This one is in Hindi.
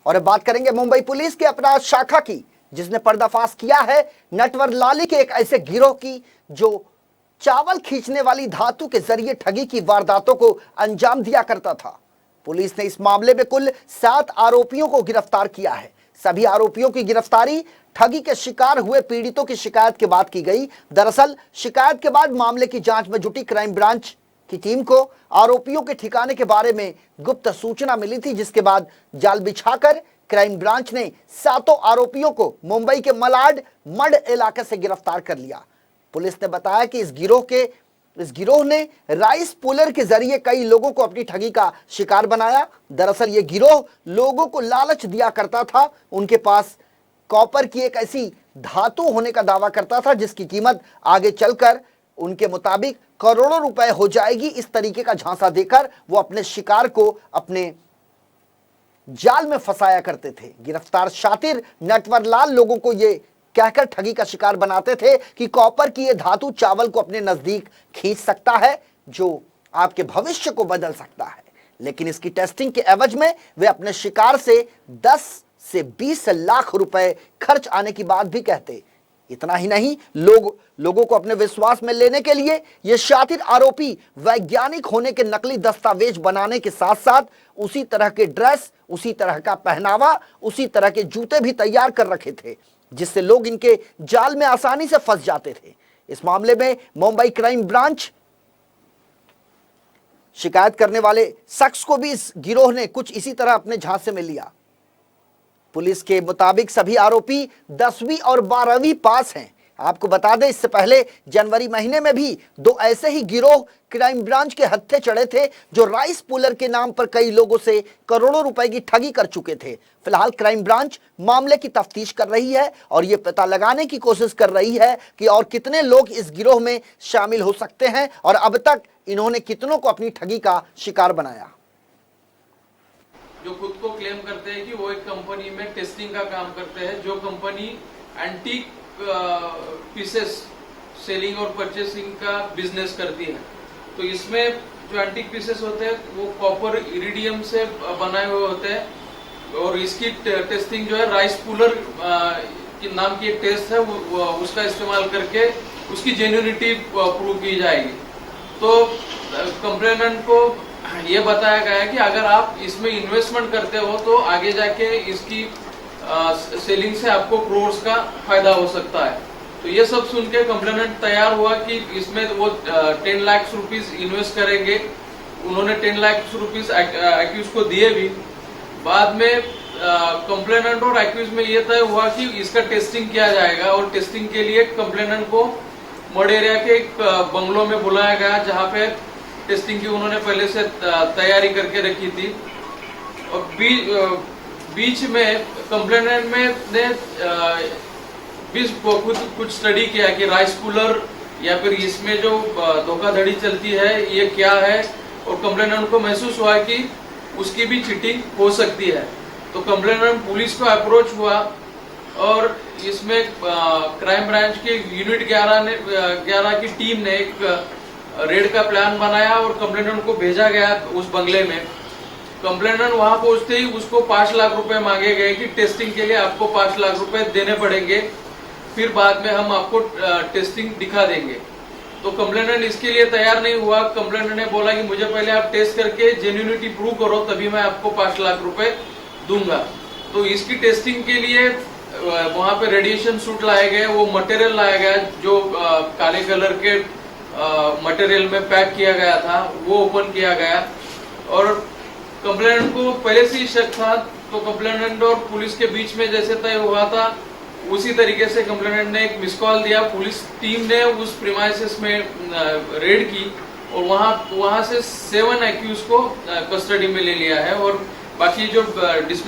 और अब बात करेंगे मुंबई पुलिस के अपराध शाखा की, जिसने पर्दाफाश किया है नटवर लाली के एक ऐसे गिरोह की जो चावल खींचने वाली धातु के जरिए ठगी की वारदातों को अंजाम दिया करता था। पुलिस ने इस मामले में कुल 7 आरोपियों को गिरफ्तार किया है। सभी आरोपियों की गिरफ्तारी ठगी के शिकार हुए पीड़ितों की शिकायत के बाद की गई। दरअसल शिकायत के बाद मामले की जांच में जुटी क्राइम ब्रांच की टीम को आरोपियों के ठिकाने के बारे में गुप्त सूचना मिली थी, जिसके बाद जाल बिछाकर क्राइम ब्रांच ने 7 आरोपियों को मुंबई के मलाड मड इलाके से गिरफ्तार कर लिया। पुलिस ने बताया कि इस गिरोह ने राइस पुलर के जरिए कई लोगों को अपनी ठगी का शिकार बनाया। दरअसल ये गिरोह लोगों को लालच दिया करता था, उनके पास कॉपर की एक ऐसी धातु होने का दावा करता था जिसकी कीमत आगे चलकर उनके मुताबिक करोड़ों रुपए हो जाएगी। इस तरीके का झांसा देकर वो अपने शिकार को अपने जाल में फंसाया करते थे। गिरफ्तार शातिर नटवर लाल लोगों को ये कहकर ठगी का शिकार बनाते थे कि कॉपर की ये धातु चावल को अपने नजदीक खींच सकता है, जो आपके भविष्य को बदल सकता है। लेकिन इसकी टेस्टिंग के एवज में वे अपने शिकार से 10 से 20 लाख रुपए खर्च आने की बात भी कहते। इतना ही नहीं, लोगों को अपने विश्वास में लेने के लिए ये शातिर आरोपी वैज्ञानिक होने के नकली दस्तावेज बनाने के साथ साथ उसी तरह के ड्रेस, उसी तरह का पहनावा, उसी तरह के जूते भी तैयार कर रखे थे, जिससे लोग इनके जाल में आसानी से फंस जाते थे। इस मामले में मुंबई क्राइम ब्रांच शिकायत करने वाले शख्स को भी इस गिरोह ने कुछ इसी तरह अपने झांसे में लिया। पुलिस के मुताबिक सभी आरोपी 10वीं और 12वीं पास हैं। आपको बता दें, इससे पहले जनवरी महीने में भी 2 ऐसे ही गिरोह क्राइम ब्रांच के हत्थे चढ़े थे, जो राइस पुलर के नाम पर कई लोगों से करोड़ों रुपए की ठगी कर चुके थे। फिलहाल क्राइम ब्रांच मामले की तफ्तीश कर रही है और यह पता लगाने की कोशिश कर रही है कि और कितने लोग इस गिरोह में शामिल हो सकते हैं और अब तक इन्होंने कितनों को अपनी ठगी का शिकार बनाया। जो खुद को क्लेम करते हैं कि वो एक कंपनी में टेस्टिंग का काम करते हैं, जो कंपनी एंटीक पीसेस सेलिंग और परचेसिंग का बिजनेस करती है। तो इसमें जो एंटीक पीसेस होते हैं वो कॉपर इरिडियम से बनाए हुए होते हैं और इसकी टेस्टिंग जो है राइस पुलर के नाम की एक टेस्ट है, उसका इस्तेमाल करके उसकी जेन्युइनिटी प्रूव की जाएगी। तो कंप्लेनेंट को ये बताया गया है कि अगर आप इसमें इन्वेस्टमेंट करते हो तो आगे जाके इसकी सेलिंग से आपको करोड़ का फायदा हो सकता है। तो ये सब सुन के कंप्लेनेंट तैयार हुआ कि इसमें वो 10 लाख रुपीस इन्वेस्ट करेंगे। उन्होंने 10 लाख रुपीस एक्यूज को दिए भी। बाद में कंप्लेनेंट और एक्यूज में ये तय हुआ कि इसका टेस्टिंग किया जाएगा और टेस्टिंग के लिए कंप्लेनेंट को मड एरिया के एक बंगलों में बुलाया गया, जहाँ पे टेस्टिंग की उन्होंने पहले से तैयारी करके रखी थी। और बीच में कंप्लेनेंट ने खुद कुछ स्टडी किया कि राइस कूलर या फिर इसमें जो धोखाधड़ी चलती है ये क्या है, और कंप्लेनेंट को महसूस हुआ कि उसकी भी चीटिंग हो सकती है। तो कंप्लेनेंट पुलिस को अप्रोच हुआ और इसमें क्राइम ब्रांच के यूनिट 11 की टीम ने एक रेड का प्लान बनाया और कंप्लेनेंट को भेजा गया उस बंगले में। कंप्लेनेंट वहां पहुंचते ही उसको 5 लाख रुपए मांगे गए कि टेस्टिंग के लिए आपको 5 लाख रुपए देने पड़ेंगे, फिर बाद में हम आपको टेस्टिंग दिखा देंगे। तो कंप्लेनेंट इसके लिए तैयार नहीं हुआ। कंप्लेनेंट ने बोला कि मुझे पहले आप टेस्ट करके जेन्युइनिटी प्रूव करो, तभी मैं आपको 5 लाख रुपए दूंगा। तो इसकी टेस्टिंग के लिए वहां पे रेडिएशन सूट लाए गए, वो मटेरियल लाया गया जो काले कलर के मटेरियल में पैक किया गया था, वो ओपन किया गया और कंप्लेनेंट को पहले से ही शक था। तो कंप्लेनेंट और पुलिस के बीच में जैसे तय हुआ था उसी तरीके से कंप्लेनेंट ने एक मिस कॉल दिया। पुलिस टीम ने उस प्रीमाइसेस में रेड की और वहां से 7 एक्यूज को कस्टडी में ले लिया है और बाकी जो डिस्प्ले